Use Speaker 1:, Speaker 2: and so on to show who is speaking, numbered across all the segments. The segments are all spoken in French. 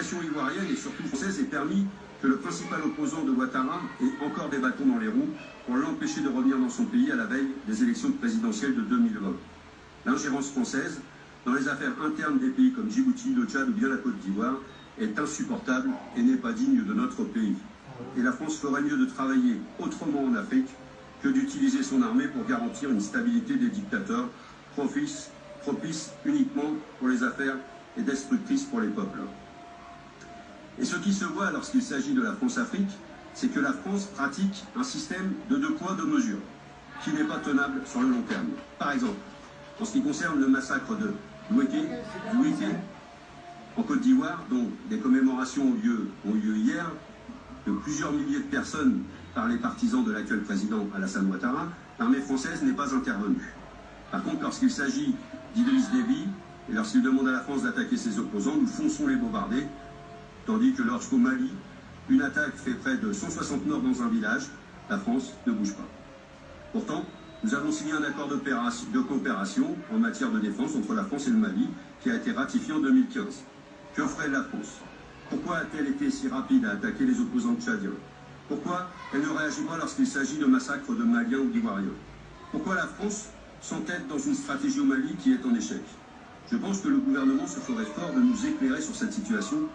Speaker 1: situation ivoirienne et surtout française ait permis que le principal opposant de Ouattara ait encore des bâtons dans les roues pour l'empêcher de revenir dans son pays à la veille des élections présidentielles de 2020. L'ingérence française dans les affaires internes des pays comme Djibouti, le Tchad ou bien la Côte d'Ivoire est insupportable et n'est pas digne de notre pays. Et la France ferait mieux de travailler autrement en Afrique que d'utiliser son armée pour garantir une stabilité des dictateurs propice uniquement pour les affaires et destructrice pour les peuples. Et ce qui se voit lorsqu'il s'agit de la France-Afrique, c'est que la France pratique un système de 2 poids, 2 mesures, qui n'est pas tenable sur le long terme. Par exemple, en ce qui concerne le massacre de Louéké, en Côte d'Ivoire, dont des commémorations ont eu lieu hier, de plusieurs milliers de personnes par les partisans de l'actuel président Alassane Ouattara, l'armée française n'est pas intervenue. Par contre, lorsqu'il s'agit d'Idriss Déby, et lorsqu'il demande à la France d'attaquer ses opposants, nous fonçons les bombarder, tandis que lorsqu'au Mali, une attaque fait près de 160 morts dans un village, la France ne bouge pas. Pourtant, nous avons signé un accord de coopération en matière de défense entre la France et le Mali, qui a été ratifié en 2015. Que ferait la France? Pourquoi a-t-elle été si rapide à attaquer les opposants tchadiens? Pourquoi elle ne réagit pas lorsqu'il s'agit de massacres de Maliens ou d'Ivoiriens? Pourquoi la France s'entête dans une stratégie au Mali qui est en échec? Je pense que le gouvernement se ferait fort de nous éclairer sur cette situation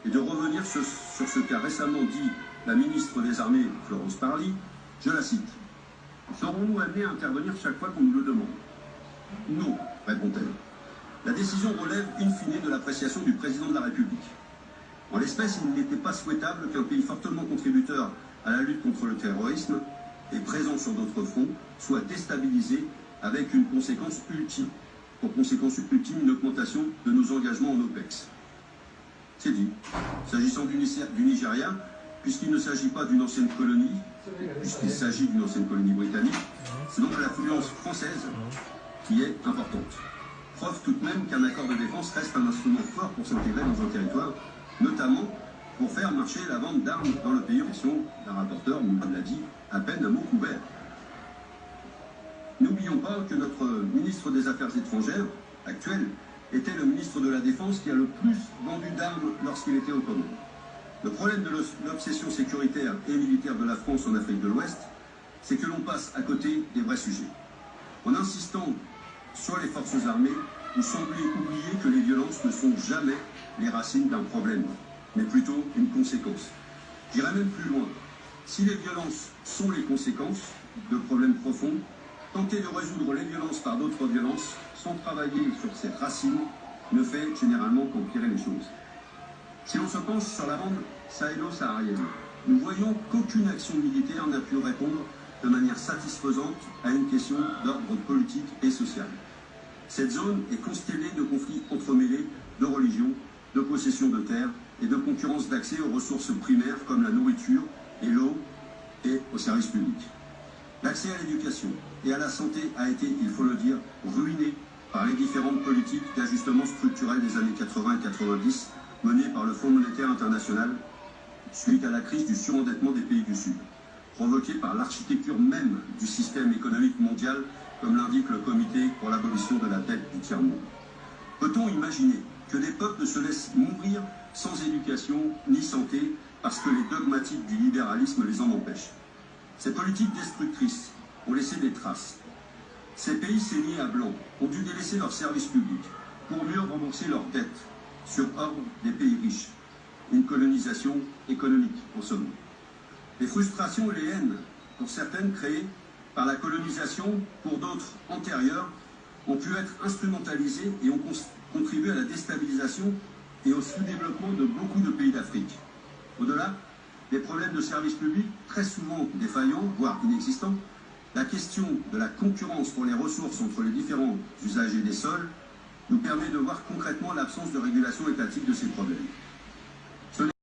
Speaker 1: et de revenir sur ce qu'a récemment dit la ministre des Armées, Florence Parly. Je la cite. « Serons-nous amenés à intervenir chaque fois qu'on nous le demande ?» Non, répond-elle. La décision relève in fine de l'appréciation du président de la République. En l'espèce, il n'était pas souhaitable qu'un pays fortement contributeur à la lutte contre le terrorisme et présent sur d'autres fronts soit déstabilisé avec une conséquence ultime. Pour conséquence ultime, une augmentation de nos engagements en OPEX. C'est dit. S'agissant du Nigeria, puisqu'il ne s'agit pas d'une ancienne colonie, puisqu'il s'agit d'une ancienne colonie britannique, c'est donc l'influence française qui est importante. Preuve tout de même qu'un accord de défense reste un instrument fort pour s'intégrer dans un territoire, notamment pour faire marcher la vente d'armes dans le pays. La rapporteure nous l'a dit à peine à mot couvert. N'oublions pas que notre ministre des Affaires étrangères, actuel, était le ministre de la Défense qui a le plus vendu d'armes lorsqu'il était aux commandes. Le problème de l'obsession sécuritaire et militaire de la France en Afrique de l'Ouest, c'est que l'on passe à côté des vrais sujets. En insistant sur les forces armées, vous semblez oublier que les violences ne sont jamais les racines d'un problème, mais plutôt une conséquence. J'irai même plus loin. Si les violences sont les conséquences de problèmes profonds, tenter de résoudre les violences par d'autres violences, sans travailler sur ces racines, ne fait généralement qu'empirer les choses. Si l'on se penche sur la bande sahélo-saharienne, nous voyons qu'aucune action militaire n'a pu répondre de manière satisfaisante à une question d'ordre politique et social. Cette zone est constellée de conflits entremêlés, de religions, de possession de terres et de concurrence d'accès aux ressources primaires comme la nourriture et l'eau et aux services publics. L'accès à l'éducation et à la santé a été, il faut le dire, ruiné par les différentes politiques d'ajustement structurel des années 80 et 90 menées par le Fonds monétaire international suite à la crise du surendettement des pays du Sud, provoquée par l'architecture même du système économique mondial, comme l'indique le Comité pour l'abolition de la dette du tiers-monde. Peut-on imaginer que des peuples se laissent mourir sans éducation ni santé parce que les dogmatiques du libéralisme les en empêchent? Ces politiques destructrices ont laissé des traces. Ces pays saignés à blanc ont dû délaisser leurs services publics pour mieux rembourser leurs dettes sur ordre des pays riches. Une colonisation économique, en somme. Les frustrations et les haines, pour certaines créées par la colonisation, pour d'autres antérieures, ont pu être instrumentalisées et ont contribué à la déstabilisation et au sous-développement de beaucoup de pays d'Afrique. Au-delà, des problèmes de services publics, très souvent défaillants, voire inexistants, la question de la concurrence pour les ressources entre les différents usagers des sols nous permet de voir concrètement l'absence de régulation étatique de ces problèmes.